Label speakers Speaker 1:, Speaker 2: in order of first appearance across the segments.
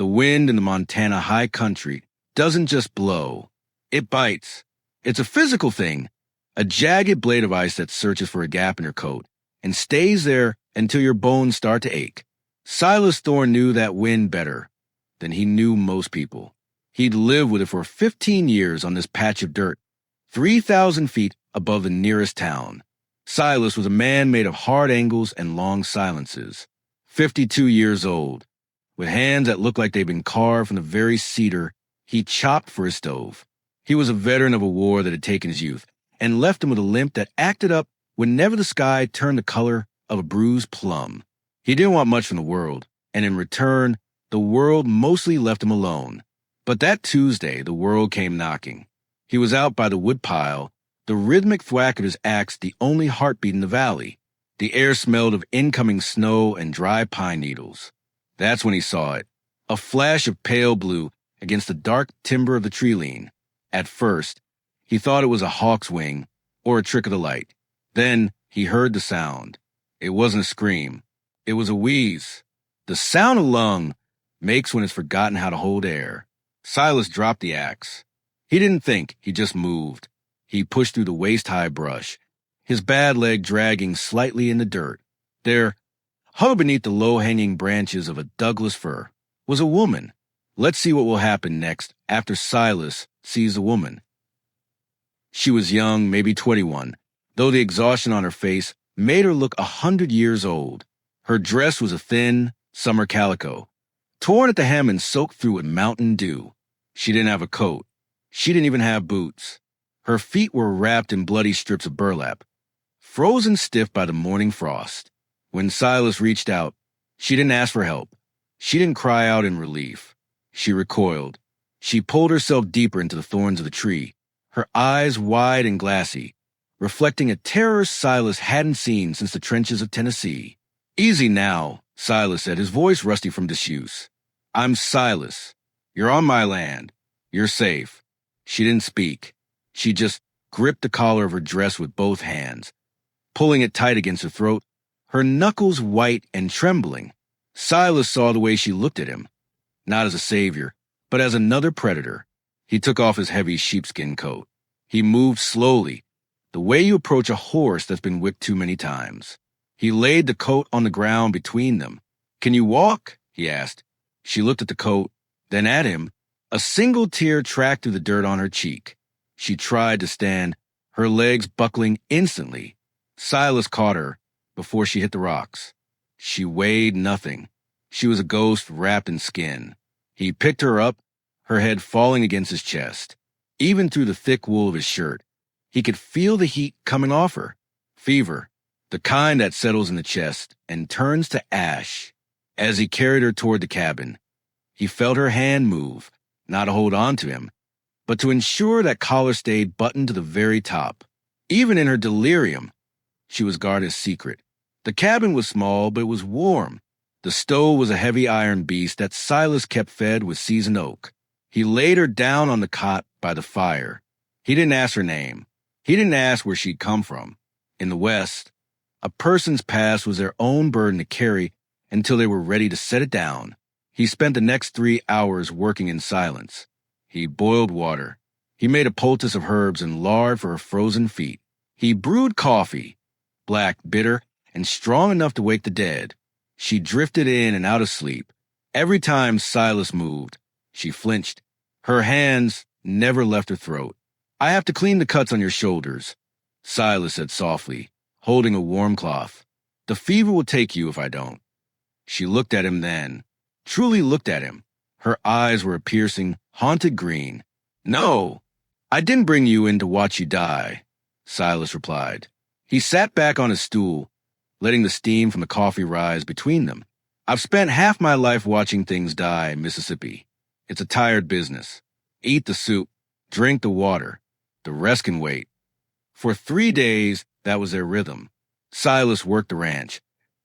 Speaker 1: The wind in the Montana high country doesn't just blow. It bites. It's a physical thing, a jagged blade of ice that searches for a gap in your coat and stays there until your bones start to ache. Silas Thorne knew that wind better than he knew most people. He'd lived with it for 15 years on this patch of dirt, 3,000 feet above the nearest town. Silas was a man made of hard angles and long silences, 52 years old, with hands that looked like they'd been carved from the very cedar he chopped for his stove. He was a veteran of a war that had taken his youth and left him with a limp that acted up whenever the sky turned the color of a bruised plum. He didn't want much from the world, and in return, the world mostly left him alone. But that Tuesday, the world came knocking. He was out by the woodpile, the rhythmic thwack of his axe the only heartbeat in the valley. The air smelled of incoming snow and dry pine needles. That's when he saw it, a flash of pale blue against the dark timber of the tree lean. At first, he thought it was a hawk's wing or a trick of the light. Then he heard the sound. It wasn't a scream. It was a wheeze. The sound a lung makes when it's forgotten how to hold air. Silas dropped the axe. He didn't think, he just moved. He pushed through the waist-high brush, his bad leg dragging slightly in the dirt. There, huddled beneath the low-hanging branches of a Douglas fir, was a woman. Let's see what will happen next after Silas sees the woman. She was young, maybe 21, though the exhaustion on her face made her look 100 years old. Her dress was a thin, summer calico, torn at the hem and soaked through with mountain dew. She didn't have a coat. She didn't even have boots. Her feet were wrapped in bloody strips of burlap, frozen stiff by the morning frost. When Silas reached out, she didn't ask for help. She didn't cry out in relief. She recoiled. She pulled herself deeper into the thorns of the tree, her eyes wide and glassy, reflecting a terror Silas hadn't seen since the trenches of Tennessee. "Easy now," Silas said, his voice rusty from disuse. "I'm Silas. You're on my land. You're safe." She didn't speak. She just gripped the collar of her dress with both hands, pulling it tight against her throat, her knuckles white and trembling. Silas saw the way she looked at him, not as a savior, but as another predator. He took off his heavy sheepskin coat. He moved slowly, the way you approach a horse that's been whipped too many times. He laid the coat on the ground between them. "Can you walk?" he asked. She looked at the coat, then at him. A single tear tracked through the dirt on her cheek. She tried to stand, her legs buckling instantly. Silas caught her before she hit the rocks. She weighed nothing. She was a ghost wrapped in skin. He picked her up, her head falling against his chest. Even through the thick wool of his shirt, he could feel the heat coming off her. Fever, the kind that settles in the chest and turns to ash. As he carried her toward the cabin, he felt her hand move, not to hold on to him, but to ensure that collar stayed buttoned to the very top. Even in her delirium, she was guarded a secret. The cabin was small, but it was warm. The stove was a heavy iron beast that Silas kept fed with seasoned oak. He laid her down on the cot by the fire. He didn't ask her name. He didn't ask where she'd come from. In the West, a person's past was their own burden to carry until they were ready to set it down. He spent the next 3 hours working in silence. He boiled water. He made a poultice of herbs and lard for her frozen feet. He brewed coffee, black, bitter, and strong enough to wake the dead. She drifted in and out of sleep. Every time Silas moved, she flinched. Her hands never left her throat. "I have to clean the cuts on your shoulders," Silas said softly, holding a warm cloth. "The fever will take you if I don't." She looked at him then, truly looked at him. Her eyes were a piercing, haunted green. "No, I didn't bring you in to watch you die," Silas replied. He sat back on his stool, letting the steam from the coffee rise between them. "I've spent half my life watching things die in Mississippi. It's a tired business. Eat the soup, drink the water. The rest can wait." For 3 days, that was their rhythm. Silas worked the ranch.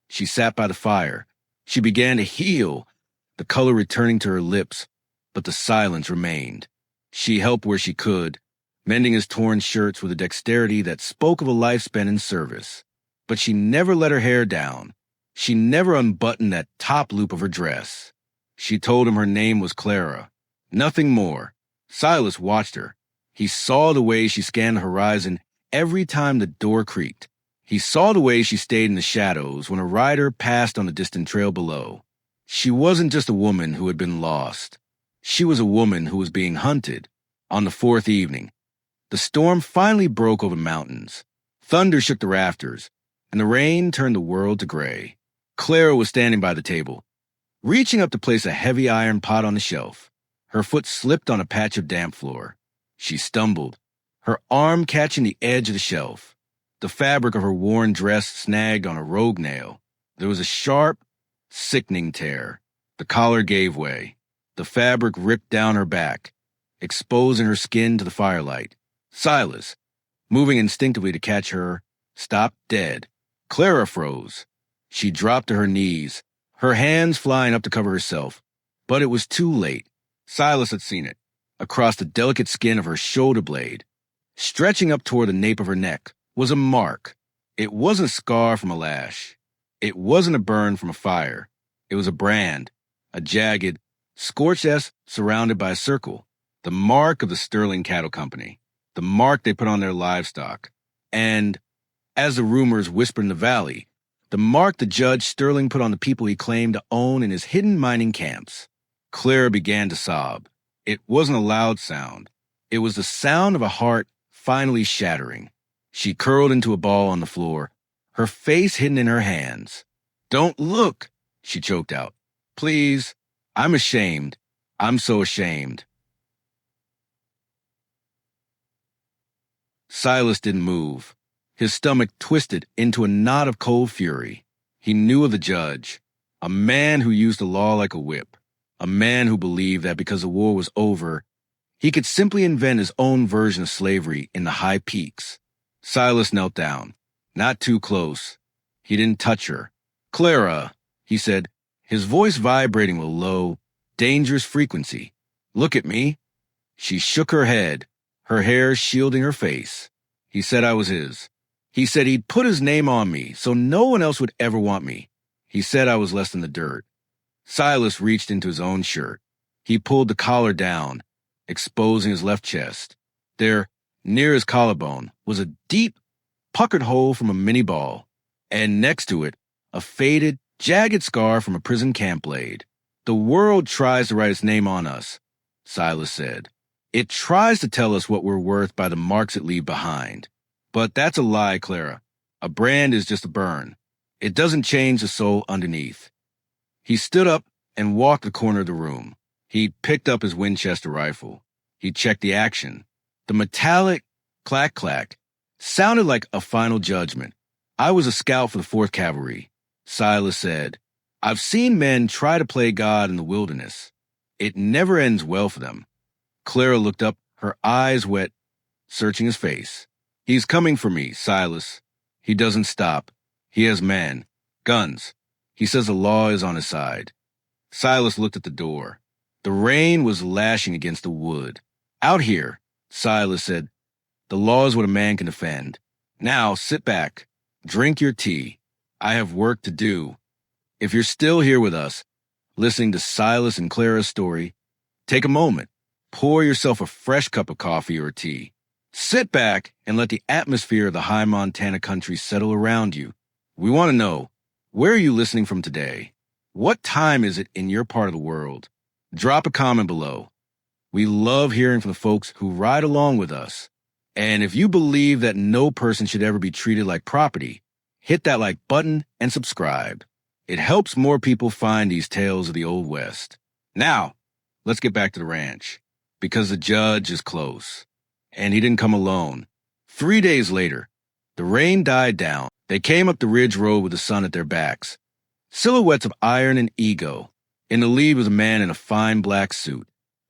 Speaker 1: She sat by the fire. She began to heal, the color returning to her lips, but the silence remained. She helped where she could, mending his torn shirts with a dexterity that spoke of a life spent in service. But she never let her hair down. She never unbuttoned that top loop of her dress. She told him her name was Clara. Nothing more. Silas watched her. He saw the way she scanned the horizon every time the door creaked. He saw the way she stayed in the shadows when a rider passed on the distant trail below. She wasn't just a woman who had been lost. She was a woman who was being hunted. On the fourth evening, the storm finally broke over the mountains. Thunder shook the rafters, and the rain turned the world to gray. Clara was standing by the table, reaching up to place a heavy iron pot on the shelf. Her foot slipped on a patch of damp floor. She stumbled, her arm catching the edge of the shelf. The fabric of her worn dress snagged on a rogue nail. There was a sharp, sickening tear. The collar gave way. The fabric ripped down her back, exposing her skin to the firelight. Silas, moving instinctively to catch her, stopped dead. Clara froze. She dropped to her knees, her hands flying up to cover herself. But it was too late. Silas had seen it. Across the delicate skin of her shoulder blade, stretching up toward the nape of her neck, was a mark. It wasn't a scar from a lash. It wasn't a burn from a fire. It was a brand, a jagged, scorched S surrounded by a circle, the mark of the Sterling Cattle Company, the mark they put on their livestock, and, as the rumors whispered in the valley, the mark the Judge Sterling put on the people he claimed to own in his hidden mining camps. Clara began to sob. It wasn't a loud sound. It was the sound of a heart finally shattering. She curled into a ball on the floor, her face hidden in her hands. "Don't look," she choked out. "Please, I'm ashamed. I'm so ashamed." Silas didn't move. His stomach twisted into a knot of cold fury. He knew of the Judge, a man who used the law like a whip, a man who believed that because the war was over, he could simply invent his own version of slavery in the high peaks. Silas knelt down, not too close. He didn't touch her. "Clara," he said, his voice vibrating with a low, dangerous frequency. "Look at me." She shook her head, her hair shielding her face. He said I was his. He said he'd put his name on me so no one else would ever want me. He said I was less than the dirt. Silas reached into his own shirt. He pulled the collar down, exposing his left chest. There, near his collarbone, was a deep, puckered hole from a mini ball, and next to it, a faded, jagged scar from a prison camp blade. "The world tries to write its name on us," Silas said. "It tries to tell us what we're worth by the marks it leaves behind. But that's a lie, Clara. A brand is just a burn. It doesn't change the soul underneath." He stood up and walked the corner of the room. He picked up his Winchester rifle. He checked the action. The metallic clack-clack sounded like a final judgment. "I was a scout for the 4th Cavalry," Silas said. "I've seen men try to play God in the wilderness. It never ends well for them." Clara looked up, her eyes wet, searching his face. "He's coming for me, Silas. He doesn't stop. He has men, guns. He says the law is on his side." Silas looked at the door. The rain was lashing against the wood. "Out here," Silas said. "The law is what a man can defend. Now sit back. Drink your tea. I have work to do. If you're still here with us, listening to Silas and Clara's story, take a moment. Pour yourself a fresh cup of coffee or tea. Sit back and let the atmosphere of the high Montana country settle around you. We want to know, where are you listening from today? What time is it in your part of the world? Drop a comment below. We love hearing from the folks who ride along with us. And if you believe that no person should ever be treated like property, hit that like button and subscribe. It helps more people find these tales of the Old West. Now, let's get back to the ranch, because the Judge is close. And he didn't come alone. 3 days later, the rain died down. They came up the ridge road with the sun at their backs. Silhouettes of iron and ego. In the lead was a man in a fine black suit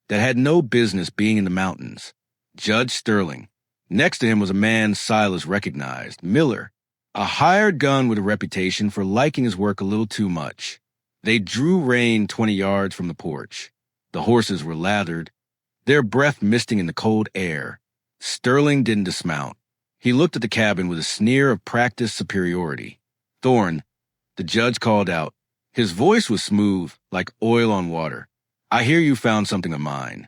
Speaker 1: that had no business being in the mountains. Judge Sterling. Next to him was a man Silas recognized, Miller, a hired gun with a reputation for liking his work a little too much. They drew rein 20 yards from the porch. The horses were lathered, their breath misting in the cold air. Sterling didn't dismount. He looked at the cabin with a sneer of practiced superiority. "Thorne," the Judge called out, His voice was smooth, like oil on water. I hear you found something of mine.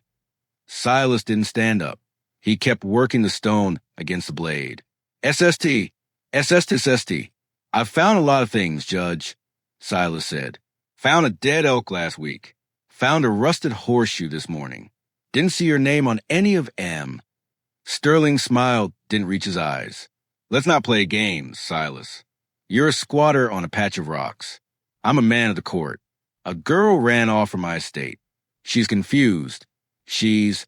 Speaker 1: Silas didn't stand up. He kept working the stone against the blade. SST, SST. I've found a lot of things, Judge, Silas said. Found a dead elk last week. Found a rusted horseshoe this morning. Didn't see your name on any of M. Sterling smiled, didn't reach his eyes. Let's not play games, Silas. You're a squatter on a patch of rocks. I'm a man of the court. A girl ran off from my estate. She's confused. She's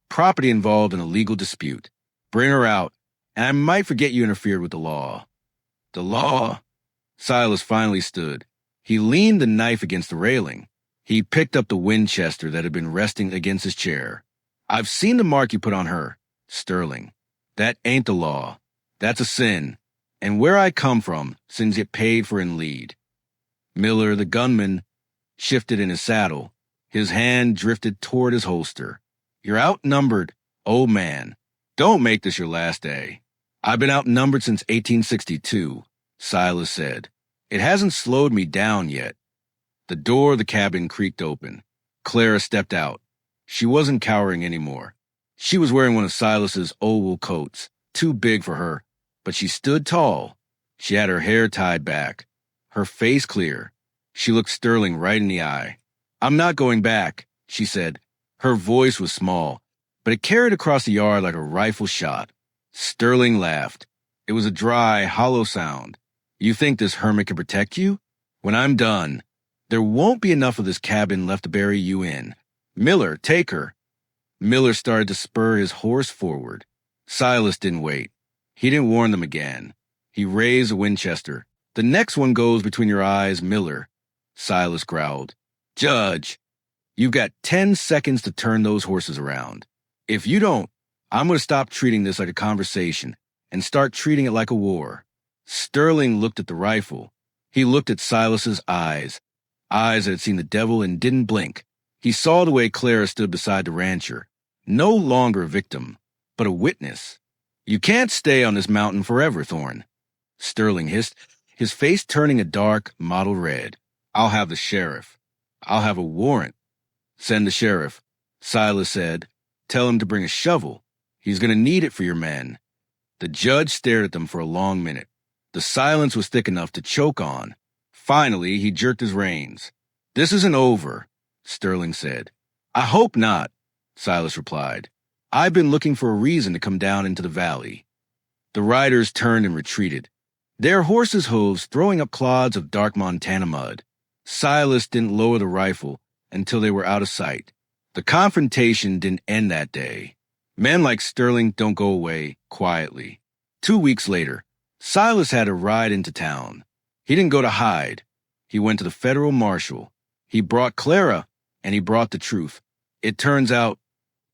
Speaker 1: property involved in a legal dispute. Bring her out, and I might forget you interfered with the law. The law? Silas finally stood. He leaned the knife against the railing. He picked up the Winchester that had been resting against his chair. I've seen the mark you put on her, Sterling. That ain't the law. That's a sin. And where I come from, sins get paid for in lead. Miller, the gunman, shifted in his saddle. His hand drifted toward his holster. You're outnumbered, old man. Don't make this your last day. I've been outnumbered since 1862, Silas said. It hasn't slowed me down yet. The door of the cabin creaked open. Clara stepped out. She wasn't cowering anymore. She was wearing one of Silas's oval coats, too big for her, but she stood tall. She had her hair tied back, her face clear. She looked Sterling right in the eye. I'm not going back, she said. Her voice was small, but it carried across the yard like a rifle shot. Sterling laughed. It was a dry, hollow sound. You think this hermit can protect you? When I'm done, there won't be enough of this cabin left to bury you in. Miller, take her. Miller started to spur his horse forward. Silas didn't wait. He didn't warn them again. He raised a Winchester. The next one goes between your eyes, Miller. Silas growled. Judge, you've got 10 seconds to turn those horses around. If you don't, I'm going to stop treating this like a conversation and start treating it like a war. Sterling looked at the rifle. He looked at Silas's eyes that had seen the devil and didn't blink. He saw the way Clara stood beside the rancher, no longer a victim, but a witness. You can't stay on this mountain forever, Thorne. Sterling hissed, his face turning a dark, mottled red. I'll have the sheriff. I'll have a warrant. Send the sheriff, Silas said. Tell him to bring a shovel. He's going to need it for your men. The judge stared at them for a long minute. The silence was thick enough to choke on. Finally, he jerked his reins. This isn't over, Sterling said. I hope not, Silas replied. I've been looking for a reason to come down into the valley. The riders turned and retreated, their horses' hooves throwing up clods of dark Montana mud. Silas didn't lower the rifle until they were out of sight. The confrontation didn't end that day. Men like Sterling don't go away quietly. 2 weeks later, Silas had a ride into town. He didn't go to hide. He went to the federal marshal. He brought Clara, and he brought the truth. It turns out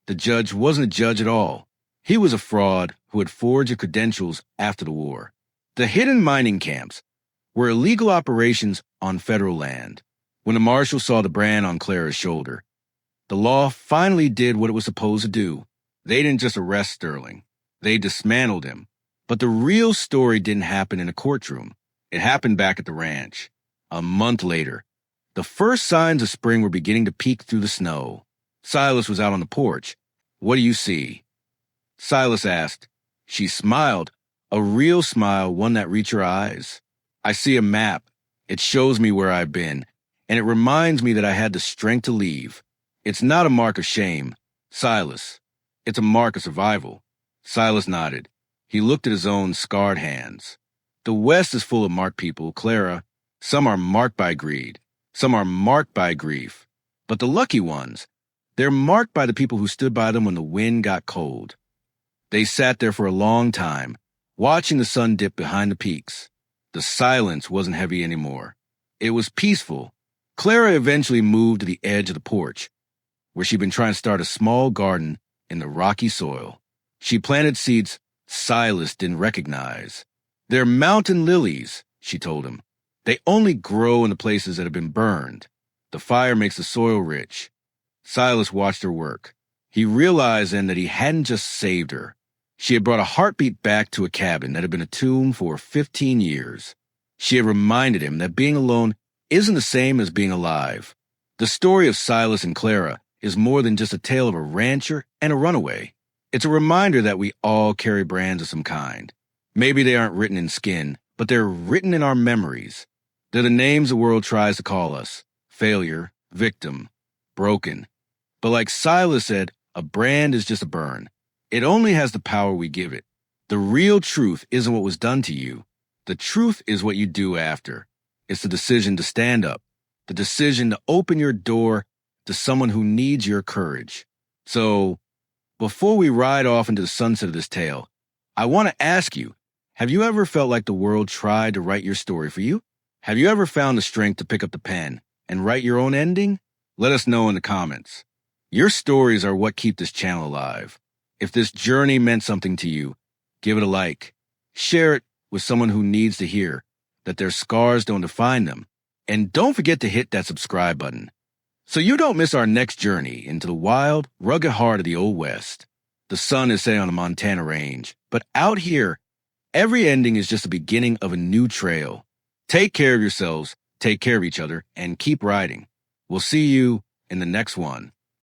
Speaker 1: the judge wasn't a judge at all. He was a fraud who had forged credentials after the war. The hidden mining camps were illegal operations on federal land. When the marshal saw the brand on Clara's shoulder, the law finally did what it was supposed to do. They didn't just arrest Sterling. They dismantled him. But the real story didn't happen in a courtroom. It happened back at the ranch. A month later, the first signs of spring were beginning to peek through the snow. Silas was out on the porch. What do you see? Silas asked. She smiled, a real smile, one that reached her eyes. I see a map. It shows me where I've been, and it reminds me that I had the strength to leave. It's not a mark of shame, Silas. It's a mark of survival. Silas nodded. He looked at his own scarred hands. The West is full of marked people, Clara. Some are marked by greed. Some are marked by grief. But the lucky ones, they're marked by the people who stood by them when the wind got cold. They sat there for a long time, watching the sun dip behind the peaks. The silence wasn't heavy anymore. It was peaceful. Clara eventually moved to the edge of the porch, where she'd been trying to start a small garden in the rocky soil. She planted seeds Silas didn't recognize. They're mountain lilies, she told him. They only grow in the places that have been burned. The fire makes the soil rich. Silas watched her work. He realized then that he hadn't just saved her. She had brought a heartbeat back to a cabin that had been a tomb for 15 years. She had reminded him that being alone isn't the same as being alive. The story of Silas and Clara is more than just a tale of a rancher and a runaway. It's a reminder that we all carry brands of some kind. Maybe they aren't written in skin, but they're written in our memories. They're the names the world tries to call us: failure, victim, broken. But like Silas said, a brand is just a burn. It only has the power we give it. The real truth isn't what was done to you. The truth is what you do after. It's the decision to stand up, the decision to open your door to someone who needs your courage. So, before we ride off into the sunset of this tale, I want to ask you, have you ever felt like the world tried to write your story for you? Have you ever found the strength to pick up the pen and write your own ending? Let us know in the comments. Your stories are what keep this channel alive. If this journey meant something to you, give it a like. Share it with someone who needs to hear that their scars don't define them. And don't forget to hit that subscribe button so you don't miss our next journey into the wild, rugged heart of the Old West. The sun is setting on the Montana range, but out here, every ending is just the beginning of a new trail. Take care of yourselves, take care of each other, and keep riding. We'll see you in the next one.